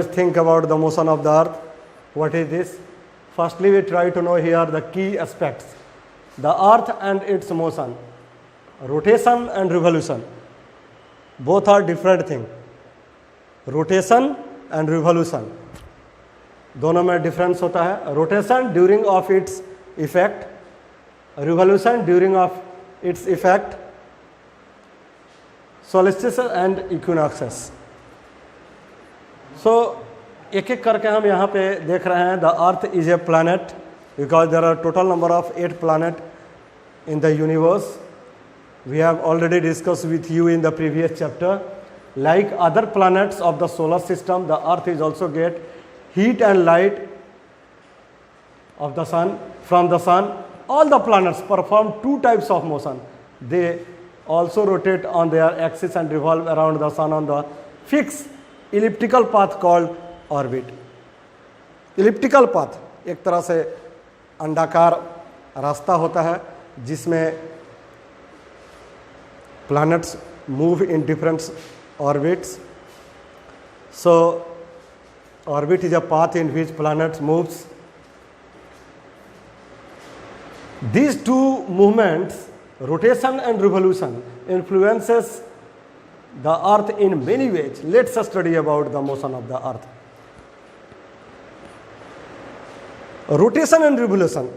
Think about the motion of the earth. What is this? Firstly, we try to know here the key aspects. The earth and its motion, rotation and revolution, both are different thing. Rotation and revolution, दोनों में difference होता है. Rotation during of its effect, revolution during of its effect, solstices and equinoxes. So एक एक करके हम यहाँ पे देख रहे हैं. The earth is a planet because there are total number of 8 planet in the universe. We have already discuss with you in the previous chapter. Like other planets of the solar system, the earth is also get heat and light of the sun from the sun. All the planets perform 2 types of motion. They also rotate on their axis and revolve around the sun on the fixed elliptical path called orbit. Elliptical path एक तरह से अंडाकार रास्ता होता है जिसमें planets move in different orbits. So orbit is a path in which planets moves. These two movements, rotation and revolution, influences the earth in many ways. Let's study about the motion of the earth. Rotation and revolution,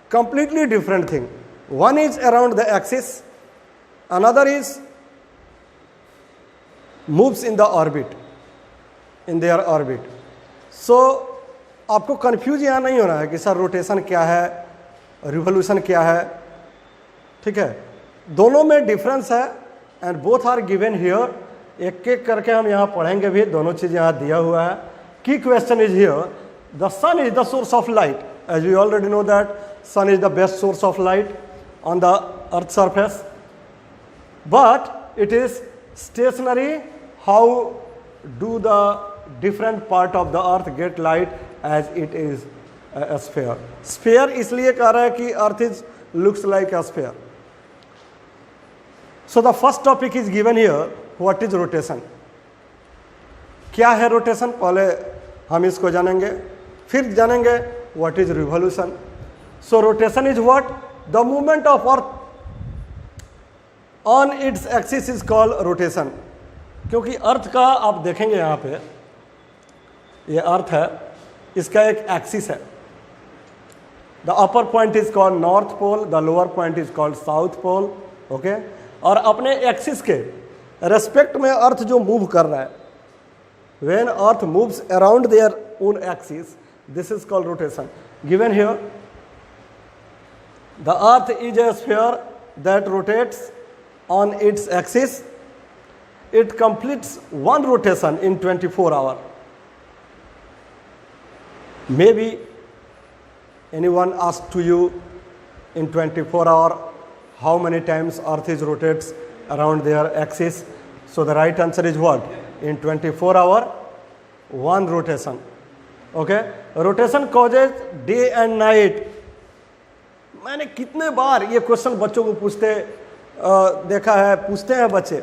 completely different thing. One is around the axis, another is moves in the orbit, in their orbit. So आपको confuse यहाँ नहीं होना है कि sir rotation क्या है, revolution क्या है. ठीक है, दोनों में डिफरेंस है and both are given here. एक एक करके हम यहाँ पढ़ेंगे भी. दोनों चीज़ यहाँ दिया हुआ है. की question is here, the sun is the source of light. As we already know that sun is the best source of light on the earth surface, but it is stationary. How do the different part of the earth get light as it is a sphere. Sphere इसलिए कह रहा है कि earth is looks like a sphere. So the first topic is given here. What is rotation? क्या है rotation, पहले हम इसको जानेंगे, फिर जानेंगे what is revolution. So rotation is what? The movement of earth on its axis is called rotation. क्योंकि अर्थ का आप देखेंगे यहाँ पे, ये अर्थ है, इसका एक एक्सिस है. The upper point is called north pole, the lower point is called south pole. Okay? और अपने एक्सिस के रेस्पेक्ट में अर्थ जो मूव कर रहा है, when earth moves around their own axis, this is called rotation. Given here, the earth is a sphere that rotates on its axis. It completes one rotation in 24 hours. Maybe anyone asked to you in 24 hours how many times earth is rotates around their axis. So the right answer is what? In 24 hours, one rotation. Okay? Rotation causes day and night. मैंने कितने बार ये question बच्चों को देखा है, पूछते हैं बच्चे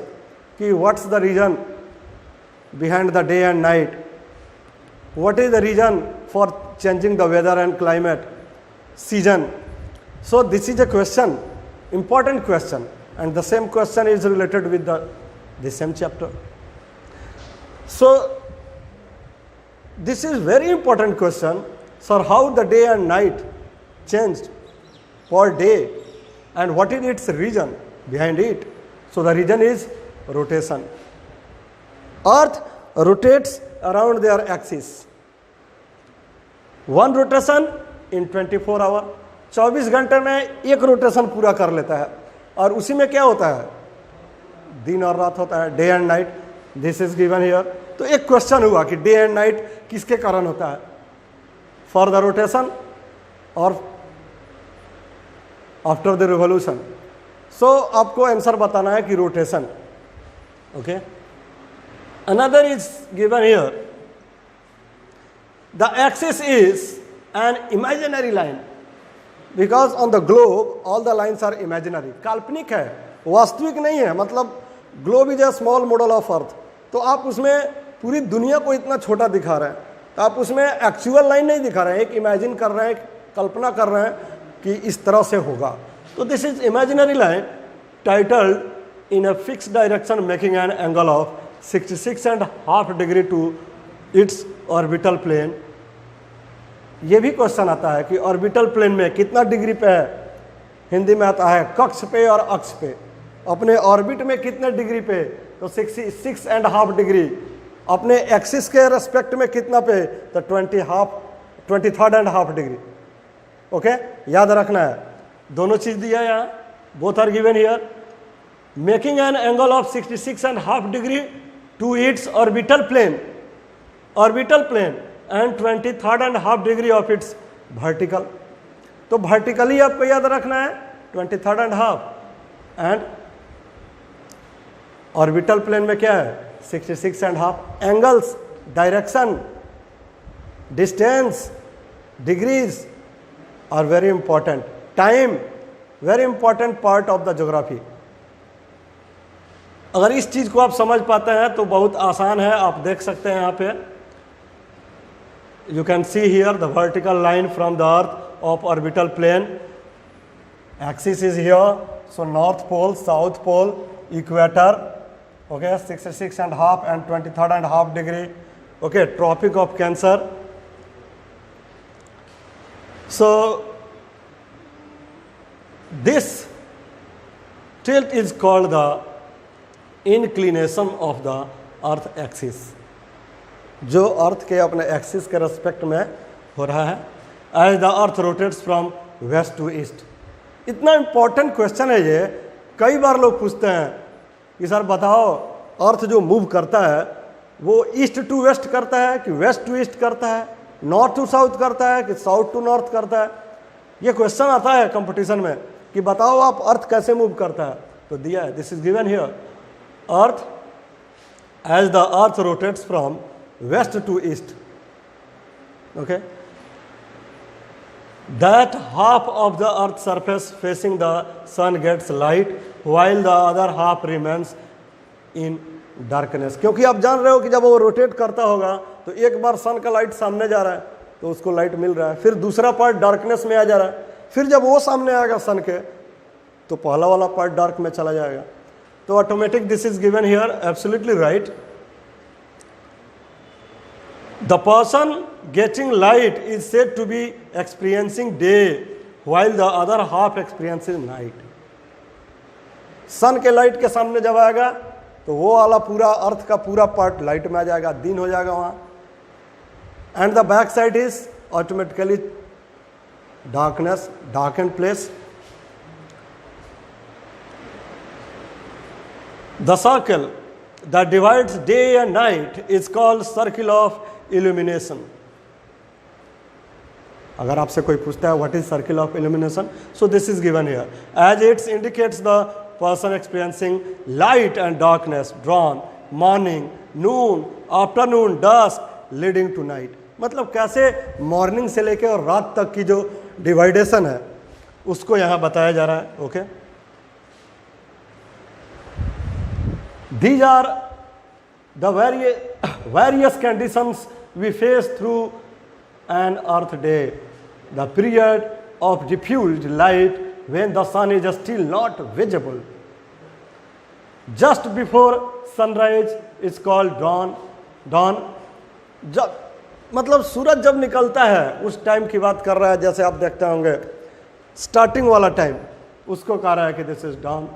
कि what's the reason behind the day and night? What is the reason for changing the weather and climate? Season. So this is a question, important question, and the same question is related with the same chapter. So this is very important question. Sir, how the day and night changed per day and what is its reason behind it? So the reason is rotation. Earth rotates around their axis. One rotation in 24 our, 24 घंटे में एक rotation पूरा कर लेता है. और उसी में क्या होता है, दिन और रात होता है, day and night. This is given here. तो एक क्वेश्चन हुआ कि डे एंड नाइट किसके कारण होता है, फॉर द रोटेशन और आफ्टर द रिवोल्यूशन. सो आपको आंसर बताना है कि rotation. Okay, another is given here. The axis is an imaginary line because on the globe all the lines are imaginary. काल्पनिक है, वास्तविक नहीं है. मतलब globe is a small model of earth. तो आप उसमें पूरी दुनिया को इतना छोटा दिखा रहे हैं, तो आप उसमें एक्चुअल लाइन नहीं दिखा रहे हैं, एक इमेजिन कर रहे हैं, कल्पना कर रहे हैं कि इस तरह से होगा। तो this is imaginary line titled in a fix direction making an angle of 66.5 degree to its orbital plane. ये भी क्वेश्चन आता है कि ऑर्बिटल प्लेन में कितना डिग्री पे है, हिंदी में आता है कक्ष पे और अक्ष पे, अपने ऑर्बिट में कितने डिग्री पे, तो 66.5 डिग्री, अपने एक्सिस के रेस्पेक्ट में कितना पे, तो 23.5 डिग्री। ओके, याद रखना है, दोनों चीज दिया है यहाँ, both are given here. Making an angle of 66.5 degree to its orbital plane and 23.5 degree of its vertical. तो वर्टिकली आपको याद रखना है 23.5 एंड ऑर्बिटल प्लेन में क्या है 66.5। Angles, direction, distance, degrees are very important. Time, very important part of the geography. अगर इस चीज को आप समझ पाते हैं तो बहुत आसान है, आप देख सकते हैं यहाँ पे, you can see here the vertical line from the earth of orbital plane, axis is here, so north pole, south pole, equator, okay, 66.5 and 23.5 degree, okay, tropic of Cancer. So this tilt is called the inclination of the earth axis, जो अर्थ के अपने axis के respect में हो रहा है। As the earth rotates from west to east. इतना important question है ये, कई बार लोग पूछते हैं कि सर बताओ अर्थ जो मूव करता है वो ईस्ट टू वेस्ट करता है कि वेस्ट टू ईस्ट करता है, नॉर्थ टू साउथ करता है कि साउथ टू नॉर्थ करता है। ये क्वेश्चन आता है कंपटीशन में कि बताओ आप अर्थ कैसे मूव करता है, तो दिया है, this is given here. Earth, as the earth rotates from west to east, okay, that half of the earth's surface facing the sun gets light while the other half remains in darkness। क्योंकि आप जान रहे हो कि जब वो rotate करता होगा तो एक बार सन का लाइट सामने जा रहा है तो उसको लाइट मिल रहा है, फिर दूसरा पार्ट डार्कनेस में आ जा रहा है, फिर जब वो सामने आएगा सन के तो पहला वाला पार्ट डार्क में चला जाएगा। तो automatic this is given here, absolutely right. The person getting light is said to be experiencing day while the other half experiences night। सन के लाइट के सामने जब आएगा तो वो वाला पूरा अर्थ का पूरा पार्ट लाइट में आ जाएगा, दिन हो जाएगा वहाँ, and the back side is automatically darkness, darken place. The circle that divides day and night is called circle of illumination। अगर आपसे कोई पूछता है what is circle of illumination, so this is given here as it indicates the person experiencing light and darkness dawn, morning, noon, afternoon, dusk leading to night। मतलब कैसे morning से लेके और रात तक की जो डिवाइडेशन है उसको यहाँ बताया जा रहा है। Okay, these are the various conditions we face through an earth day। The period of diffused light when the sun is still not visible, just before sunrise is called dawn। जब मतलब सूरज जब निकलता है उस टाइम की बात कर रहा है, जैसे आप देखते होंगे स्टार्टिंग वाला टाइम, उसको कह रहा है कि दिस इज dawn।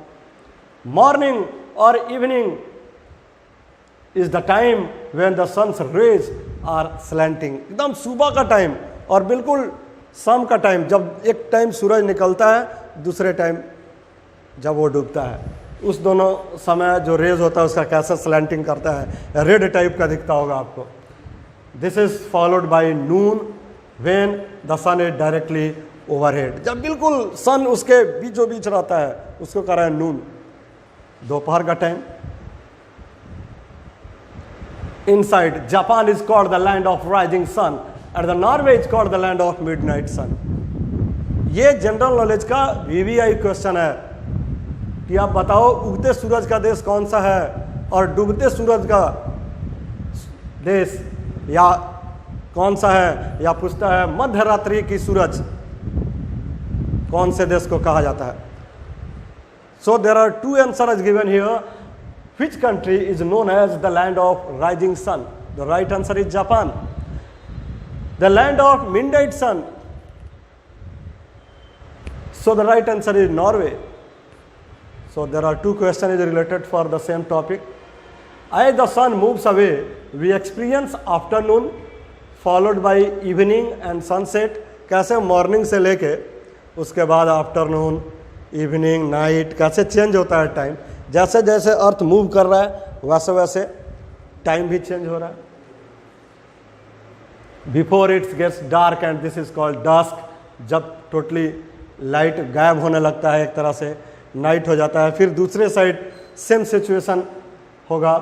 मॉर्निंग और evening is the time when the sun's rays are slanting। एकदम सुबह का टाइम और बिल्कुल शाम का टाइम, जब एक टाइम सूरज निकलता है दूसरे टाइम जब वो डूबता है, उस दोनों समय जो रेज होता है उसका कैसा स्लैंटिंग करता है, रेड टाइप का दिखता होगा आपको। This is followed by noon when the sun is directly overhead. जब बिल्कुल सन उसके बीचों बीच रहता है उसको कह रहा है नून, दोपहर का time. Inside, Japan is called the land of rising sun and the Norway is called the land of midnight sun। ये जनरल नॉलेज का VVI क्वेश्चन है कि आप बताओ उगते सूरज का देश कौन सा है और डूबते सूरज का देश, या कौन सा है, या पूछता है मध्य रात्रि की सूरज कौन से देश को कहा जाता है. So there are two answers given here. Which country is known as the land of rising sun? The right answer is Japan. The land of midnight sun. So the right answer is Norway. So there are two questions related for the same topic. As the sun moves away, we experience afternoon followed by evening and sunset. कैसे morning से लेके उसके बाद afternoon, evening, night, कैसे change होता है time. जैसे जैसे अर्थ मूव कर रहा है वैसे वैसे टाइम भी चेंज हो रहा है. Before its gets dark and this is called dusk. जब टोटली लाइट गायब होने लगता है, एक तरह से नाइट हो जाता है. फिर दूसरे साइड सेम सिचुएशन होगा.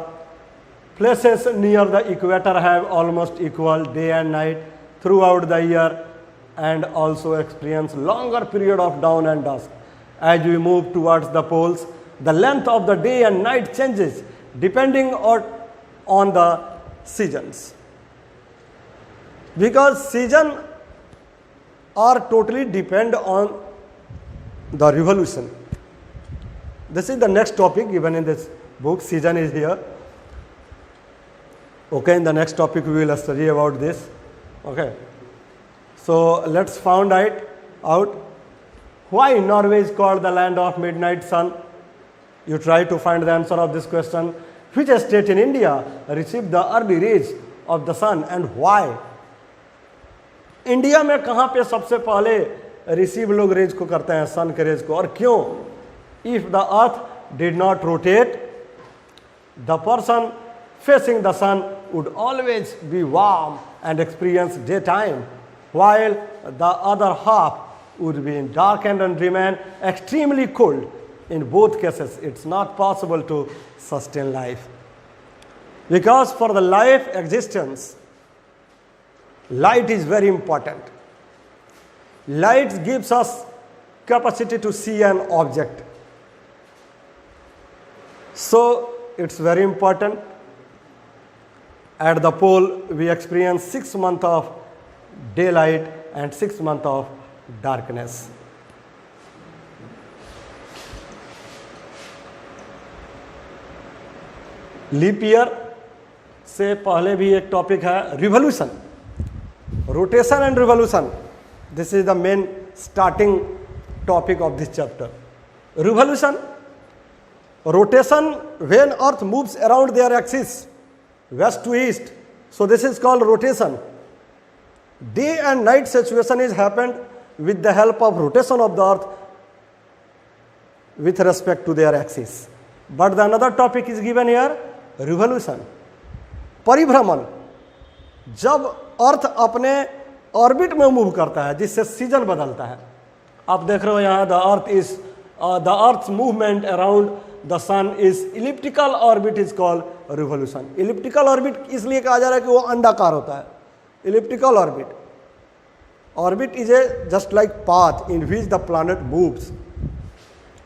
Places near the equator have almost equal day and night through out the year and also experience longer period of dawn and dusk. As we move towards the poles, the length of the day and night changes depending on the seasons. Because season are totally depend on the revolution. This is the next topic given in this book. Season is here. Okay, in the next topic we will study about this. Okay. So let's find out why Norway is called the land of midnight sun. You try to find the answer of this question. Which state in India received the early rays of the sun and why? India में कहाँ पे सबसे पहले receive लोग raise को करते हैं, सन के रेज को, और क्यों? If the earth did not rotate, the person facing the sun would always be warm and experience daytime, while the other half would be darkened and remain extremely cold. In both cases, it's not possible to sustain life. Because for the life existence, light is very important. Light gives us capacity to see an object. So, it's very important. At the pole, we experience 6 months of daylight and 6 months of darkness. Leap year से पहले भी एक topic है revolution, rotation and revolution. This is the main starting topic of this chapter. Revolution, rotation when earth moves around their axis west to east. So this is called rotation. Day and night situation is happened with the help of rotation of the earth with respect to their axis. But the another topic is given here, revolution. परिभ्रमण, जब अर्थ अपने orbit में move करता है जिससे season बदलता है. आप देख रहे हो यहाँ the earth movement around the sun is elliptical orbit is called revolution. Elliptical orbit इसलिए कहा जा रहा है कि वो अंडाकार होता है. Elliptical orbit is a just like path in which the planet moves.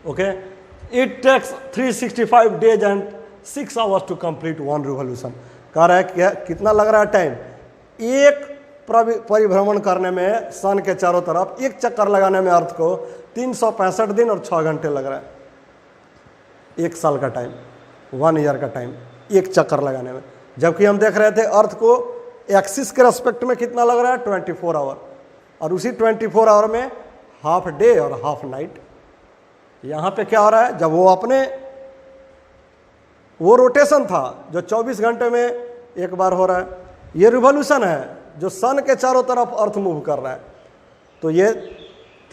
Okay, it takes 365 days and 6 hours to complete one revolution. कह रहा है क्या, कितना लग रहा है टाइम? एक परिभ्रमण करने में सन के चारों तरफ एक चक्कर लगाने में अर्थ को 365 दिन और 6 घंटे लग रहा है. एक साल का टाइम, 1 ईयर का टाइम एक चक्कर लगाने में. जबकि हम देख रहे थे अर्थ को एक्सिस के रेस्पेक्ट में कितना लग रहा है, 24 आवर. और उसी 24 आवर में हाफ डे और हाफ नाइट. यहाँ पे क्या हो रहा है, जब वो रोटेशन था जो 24 घंटे में एक बार हो रहा है, ये रिवॉल्यूशन है जो सन के चारों तरफ अर्थ मूव कर रहा है. तो ये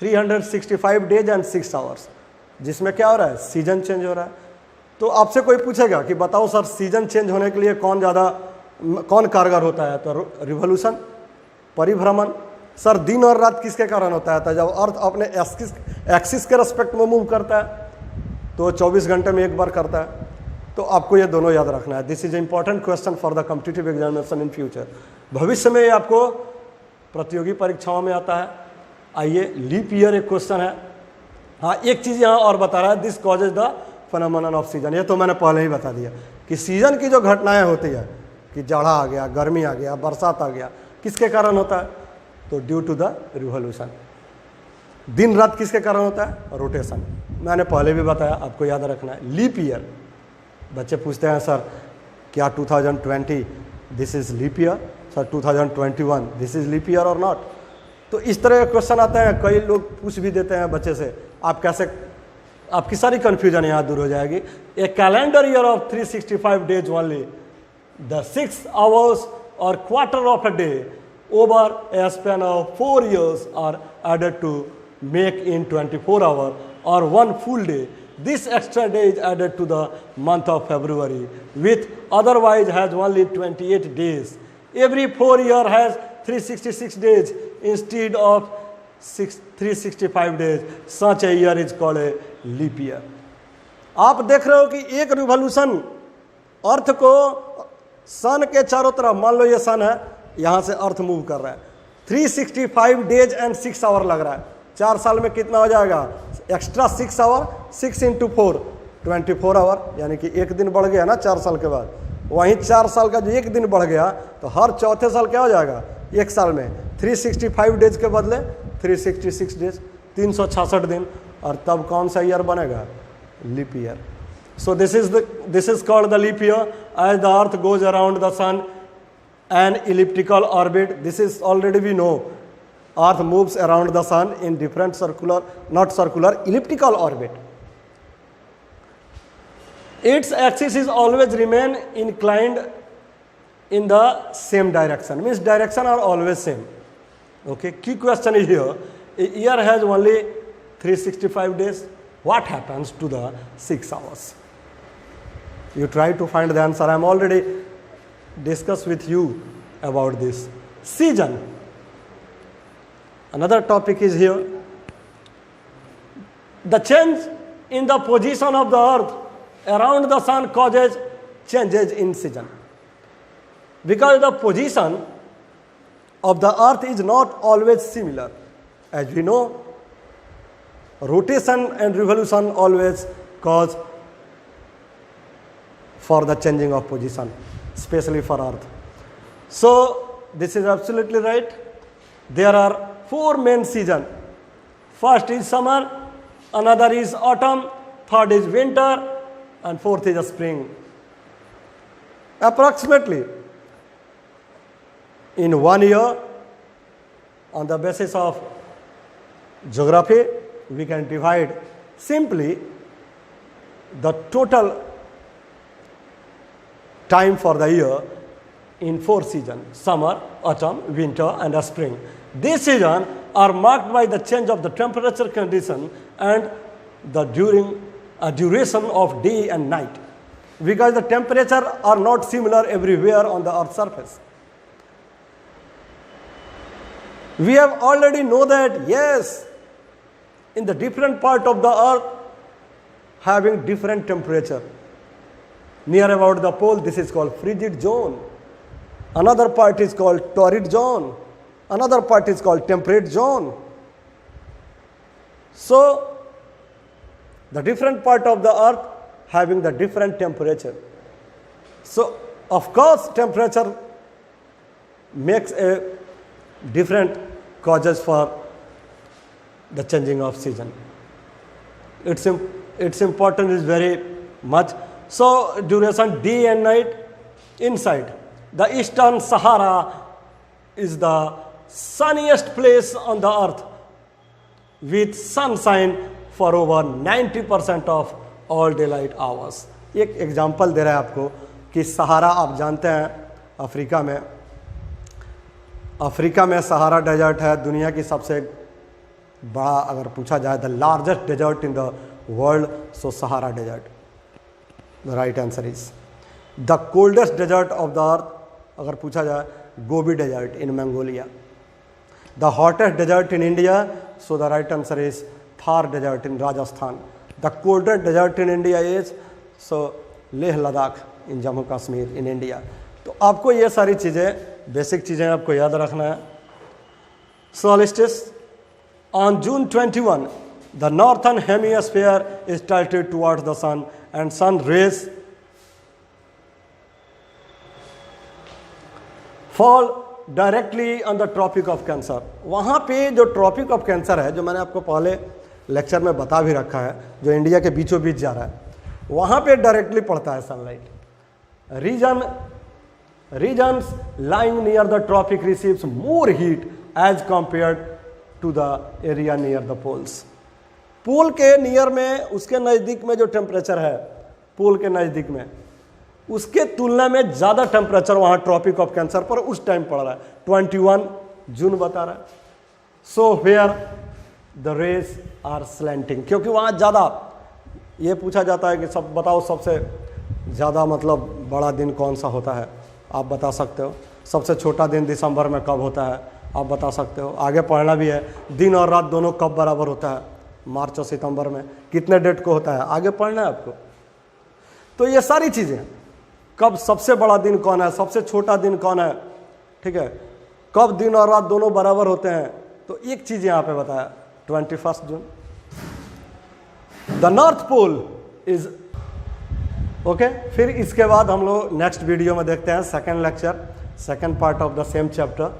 365 days and 6 hours, जिसमें क्या हो रहा है, सीजन चेंज हो रहा है. तो आपसे कोई पूछेगा कि बताओ सर सीजन चेंज होने के लिए कौन कारगर होता है? तो रिवॉल्यूशन, परिभ्रमण. सर दिन और रात किसके कारण होता है? तो जब अर्थ अपने एक्सिस के रेस्पेक्ट में मूव करता है तो 24 घंटे में एक बार करता है. तो आपको ये दोनों याद रखना है. This is important question for the competitive examination in future. भविष्य में ये आपको प्रतियोगी परीक्षाओं में आता है. आइए, लीप ईयर एक क्वेश्चन है. हाँ, एक चीज़ यहाँ और बता रहा है, this causes the phenomenon off season. ये तो मैंने पहले ही बता दिया कि सीजन की जो घटनाएं होती है कि जाड़ा आ गया, गर्मी आ गया, बरसात आ गया, किसके कारण होता है? तो ड्यू टू द रिवॉल्यूशन। दिन रात किसके कारण होता है? रोटेशन। मैंने पहले भी बताया, आपको याद रखना है। लीप ईयर, बच्चे पूछते हैं सर क्या 2020 this is leap year, sir 2021 this is leap year और नॉट? तो इस तरह के क्वेश्चन आते हैं, कई लोग पूछ भी देते हैं बच्चे से, आप कैसे, आपकी सारी कन्फ्यूजन यहाँ दूर हो जाएगी। A calendar year of 365 days only, the 6 hours or quarter of a day over a span of 4 years are added to make in 24 hours or one full day. This extra day is added to the month of February, which otherwise has only 28 days. Every 4 years has 366 days instead of 365 days. Such a year is called a leap year. आप देख रहे हो कि एक revolution अर्थ को सन के चारों तरफ, मान लो ये सन है, यहाँ से अर्थ मूव कर रहा है, 365 days and 6 hours लग रहा है। 4 साल में कितना हो जाएगा? एक्स्ट्रा 6 hours, 6 into 4 24 hours, यानी कि एक दिन बढ़ गया ना 4 साल के बाद। वहीं 4 साल का जो एक दिन बढ़ गया तो हर चौथे साल क्या हो जाएगा? एक साल में 365 days के बदले 366 days, 366 दिन, और तब कौन सा ईयर बनेगा? Leap year. So this is called the leap year, as the earth goes around the sun an elliptical orbit. This is already we know. Earth moves around the sun in different circular, not circular, elliptical orbit. Its axis is always remain inclined in the same direction. Means direction are always same. Okay. Key question is here. A year has only 365 days. What happens to the 6 hours? You try to find the answer. I am already discussed with you about this. Season. Another topic is here. The change in the position of the earth around the sun causes changes in season. Because the position of the earth is not always similar. As we know, rotation and revolution always cause for the changing of position, especially for earth. So this is absolutely right. There are 4 main seasons. First is summer, another is autumn, third is winter, and fourth is spring. Approximately in 1 year, on the basis of geography, we can divide simply the total time for the year in 4 seasons: summer, autumn, winter, and spring. These seasons are marked by the change of the temperature condition and the duration of day and night, because the temperature are not similar everywhere on the earth's surface. We have already know that, yes, in the different part of the earth having different temperature. Near about the pole, this is called frigid zone. Another part is called torrid zone. Another part is called temperate zone. So, the different part of the earth having the different temperature. So, of course, temperature makes a different causes for the changing of season. Its importance is very much. So, duration day and night inside. The Eastern Sahara is the sunniest place on the earth with sunshine for over 90% of all daylight hours. एक example दे रहा है आपको कि सहारा, आप जानते हैं Africa में Sahara desert है दुनिया की सबसे बड़ा, अगर पूछा जाए the largest desert in the world, so Sahara desert. The right answer is the coldest desert of the earth, अगर पूछा जाए Gobi desert in Mongolia. The hottest desert in India, so the right answer is Thar desert in Rajasthan. The coldest desert in India is so Leh Ladakh in Jammu Kashmir in India. तो आपको ये सारी चीज़ें, basic चीज़ें आपको याद रखना है. Solstice on June 21, the northern hemisphere is tilted towards the sun and sun rays fall directly on the tropic of cancer. वहाँ पे जो ट्रॉपिक ऑफ कैंसर है, जो मैंने आपको पहले लेक्चर में बता भी रखा है, जो इंडिया के बीचों बीच जा रहा है, वहाँ पे डायरेक्टली पड़ता है sunlight. Regions lying near the tropic receives more heat as compared to the area near the poles. Pole के नियर में, उसके नज़दीक में जो टेम्परेचर है, पोल के नज़दीक में, उसके तुलना में ज़्यादा टेम्परेचर वहाँ ट्रॉपिक ऑफ कैंसर पर उस टाइम पड़ रहा है। 21 जून बता रहा है। So where the rays are slanting, क्योंकि वहाँ ज़्यादा, ये पूछा जाता है कि सब बताओ सबसे ज़्यादा मतलब बड़ा दिन कौन सा होता है, आप बता सकते हो। सबसे छोटा दिन दिसंबर में कब होता है, आप बता सकते हो। आगे पढ़ना भी है, दिन और रात दोनों कब बराबर होता है, मार्च और सितंबर में कितने डेट को होता है, आगे पढ़ना है आपको। तो ये सारी चीज़ें, कब सबसे बड़ा दिन कौन है, सबसे छोटा दिन कौन है, ठीक है, कब दिन और रात दोनों बराबर होते हैं, तो एक चीज़ यहाँ पे बताया 21 जून। The north pole is okay. फिर इसके बाद हम लोग नेक्स्ट वीडियो में देखते हैं second lecture, second part of the same chapter.